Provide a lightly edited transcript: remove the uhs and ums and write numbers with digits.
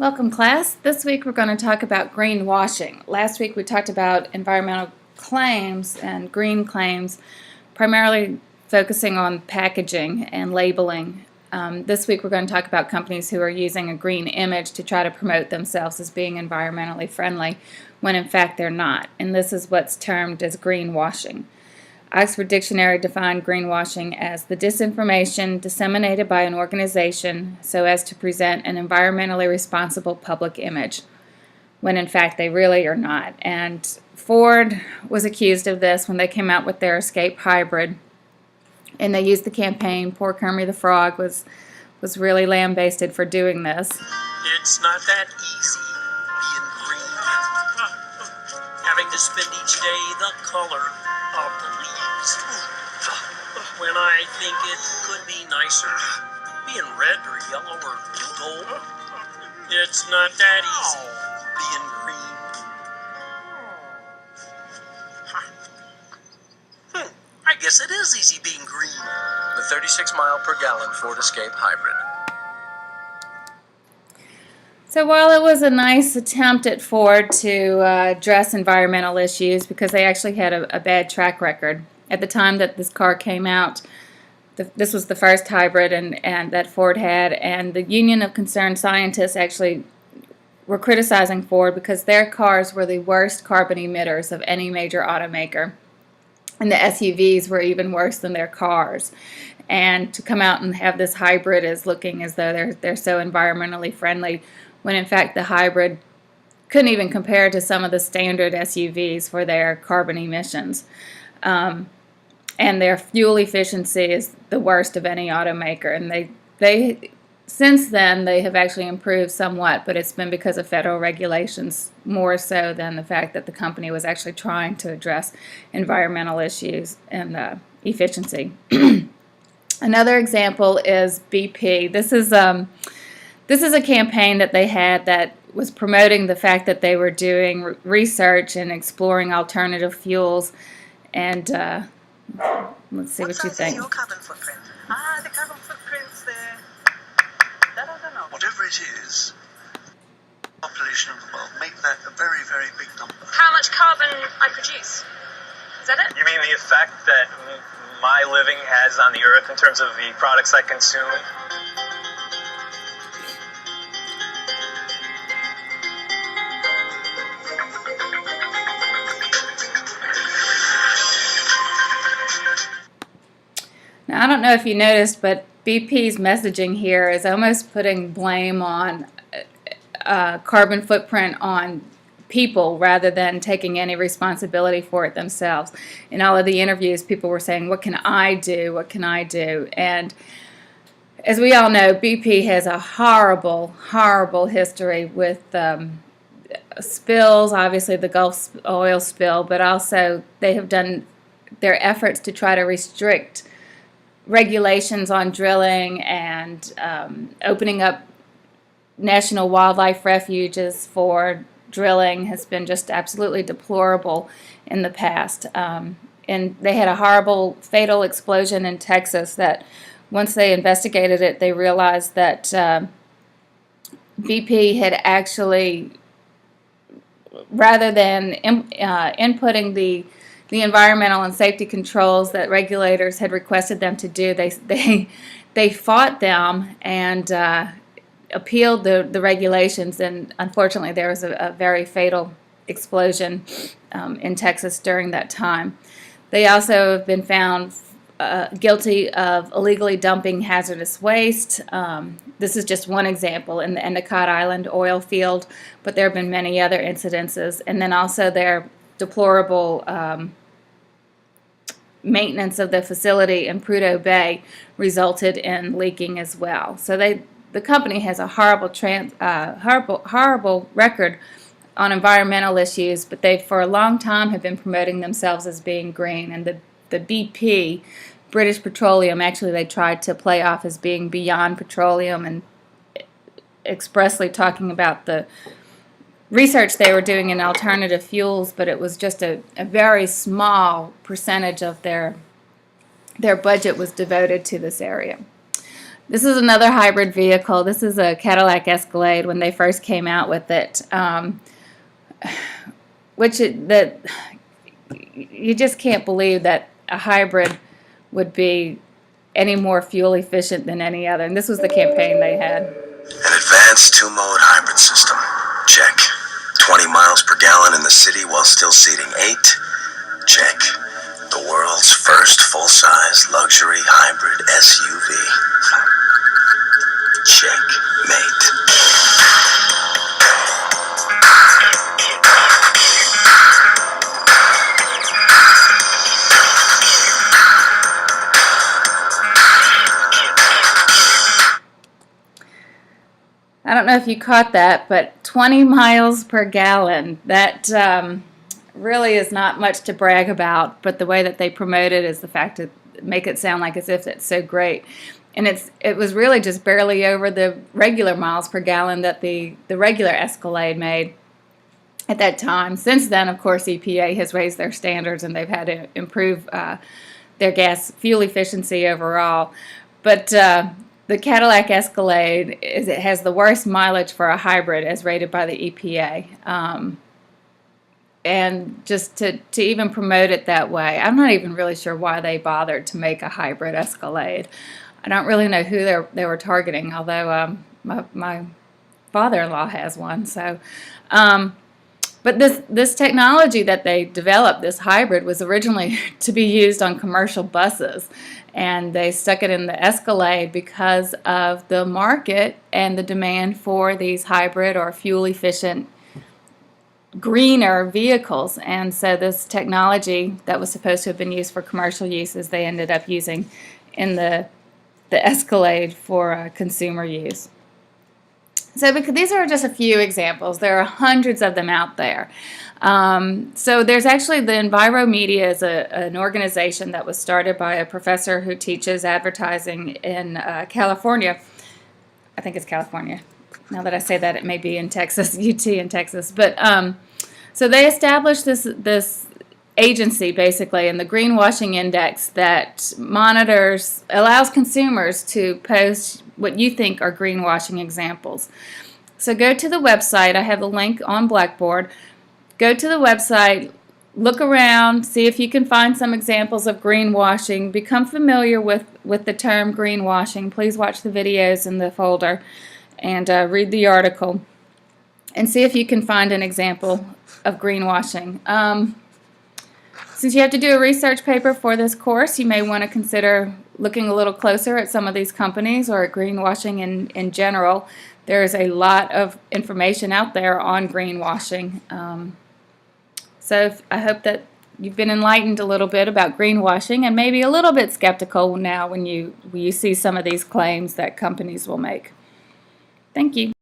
Welcome, class. This week we're going to talk about greenwashing. Last week we talked about environmental claims and green claims, primarily focusing on packaging and labeling. This week we're going to talk about companies who are using a green image to try to promote themselves as being environmentally friendly when in fact they're not. And this is what's termed as greenwashing. Oxford Dictionary defined greenwashing as the disinformation disseminated by an organization so as to present an environmentally responsible public image, when in fact they really are not. And Ford was accused of this when they came out with their Escape hybrid, and they used the campaign. Poor Kermie the Frog was really lambasted for doing this. It's not that easy being green, having to spend each day the color of the leaves. When I think it could be nicer being red or yellow or gold. It's not that easy being green. I guess it is easy being green. The 36 mile per gallon Ford Escape hybrid. So while it was a nice attempt at Ford to address environmental issues, because they actually had a bad track record, at the time that this car came out, this was the first hybrid and that Ford had, and the Union of Concerned Scientists actually were criticizing Ford because their cars were the worst carbon emitters of any major automaker, and the SUVs were even worse than their cars. And to come out and have this hybrid is looking as though they're so environmentally friendly, when in fact the hybrid couldn't even compare to some of the standard SUVs for their carbon emissions. And their fuel efficiency is the worst of any automaker. And they since then they have actually improved somewhat, but it's been because of federal regulations more so than the fact that the company was actually trying to address environmental issues and efficiency. Another example is BP. This is a campaign that they had that was promoting the fact that they were doing research and exploring alternative fuels. And let's see what you think. What's your carbon footprint? The carbon footprint's there. I don't know. Whatever it is, population of the world, make that a very, very big number. How much carbon I produce? Is that it? You mean the effect that my living has on the earth in terms of the products I consume? Now, I don't know if you noticed, but BP's messaging here is almost putting blame on carbon footprint on people rather than taking any responsibility for it themselves. In all of the interviews, people were saying, what can I do? What can I do? And as we all know, BP has a horrible, horrible history with spills, obviously the Gulf oil spill, but also they have done their efforts to try to restrict regulations on drilling and opening up national wildlife refuges for drilling has been just absolutely deplorable in the past. And they had a horrible, fatal explosion in Texas that once they investigated it, they realized that BP had actually, rather than inputting the environmental and safety controls that regulators had requested them to do, they fought them and appealed the regulations, and unfortunately there was a very fatal explosion in Texas during that time. They also have been found guilty of illegally dumping hazardous waste. This is just one example in the Endicott Island oil field, but there have been many other incidences, and then also their deplorable maintenance of the facility in Prudhoe Bay resulted in leaking as well. So the company has a horrible record on environmental issues, but they for a long time have been promoting themselves as being green. And the BP, British Petroleum, actually they tried to play off as being beyond petroleum and expressly talking about the research they were doing in alternative fuels, but it was just a very small percentage of their budget was devoted to this area. This is another hybrid vehicle. This is a Cadillac Escalade when they first came out with it, you just can't believe that a hybrid would be any more fuel efficient than any other. And this was the campaign they had. An advanced two-mode hybrid system. Check. 20 miles per gallon in the city while still seating 8. Check. The world's first full-size luxury hybrid SUV. Checkmate. I don't know if you caught that, but 20 miles per gallon, that really is not much to brag about, but the way that they promote it is the fact to make it sound like as if it's so great. And it was really just barely over the regular miles per gallon that the regular Escalade made at that time. Since then, of course, EPA has raised their standards and they've had to improve their gas fuel efficiency overall. But the Cadillac Escalade it has the worst mileage for a hybrid as rated by the EPA. And just to even promote it that way, I'm not even really sure why they bothered to make a hybrid Escalade. I don't really know who they were targeting, although my father-in-law has one. So, but this technology that they developed, this hybrid, was originally to be used on commercial buses, and they stuck it in the Escalade because of the market and the demand for these hybrid or fuel-efficient greener vehicles. And so this technology that was supposed to have been used for commercial uses, they ended up using in the Escalade for consumer use. So because these are just a few examples, there are hundreds of them out there. So there's actually the Enviromedia is an organization that was started by a professor who teaches advertising in California. I think it's California. Now that I say that, it may be in Texas, UT in Texas. But so they established this agency, basically, and the Greenwashing Index that allows consumers to post what you think are greenwashing examples. So go to the website. I have the link on Blackboard. Go to the website, look around, see if you can find some examples of greenwashing. Become familiar with the term greenwashing. Please watch the videos in the folder and read the article and see if you can find an example of greenwashing. Since you have to do a research paper for this course, you may want to consider looking a little closer at some of these companies or at greenwashing in general. There is a lot of information out there on greenwashing. So I hope that you've been enlightened a little bit about greenwashing and maybe a little bit skeptical now when you see some of these claims that companies will make. Thank you.